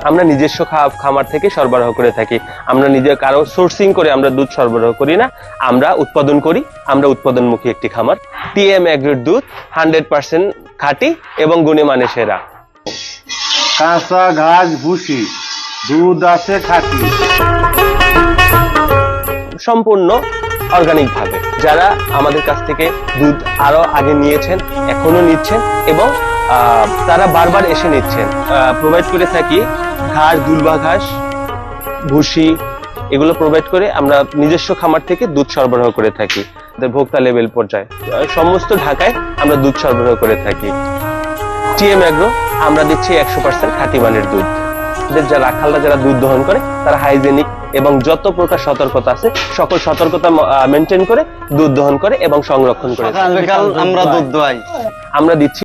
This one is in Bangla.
আমরা নিজস্ব খামার থেকে সরবরাহ করে থাকি। আমরা নিজে কারো সোর্সিং করে আমরা দুধ সরবরাহ করি না, আমরা উৎপাদন করি। আমরা উৎপাদনমুখী একটি খামার। টিএম এগ্রোর দুধ 100% খাঁটি এবং গুণে মানে সেরা। কাঁচা ঘাস ভুসি, দুধ আছে খাঁটি, সম্পূর্ণ অর্গানিক ভাবে। যারা আমাদের কাছ থেকে দুধ আরো আগে নিয়েছেন, এখনো নিচ্ছেন এবং তারা বারবার এসে নিচ্ছেন। প্রোভাইড করে থাকি ঘাস, দুলবা ঘাস, ভুসি, এগুলো প্রোভাইড করে আমরা নিজস্ব খামার থেকে দুধ সরবরাহ করে থাকি ভোক্তা লেভেল পর্যায়ে। সমস্ত ঢাকায় আমরা দুধ সরবরাহ করে থাকি। টিএম এগ্রো আমরা দিচ্ছি 100% খাঁটি মানের দুধ। যারা রাখালরা যারা দুধ দহন করে তারা হাইজেনিক এবং যত প্রকার সতর্কতা আছে সকল সতর্কতা মেনটেন করে দুধ দহন করে এবং সংরক্ষণ করে। আমরা দুধ দোয়াই, আমরা দিচ্ছি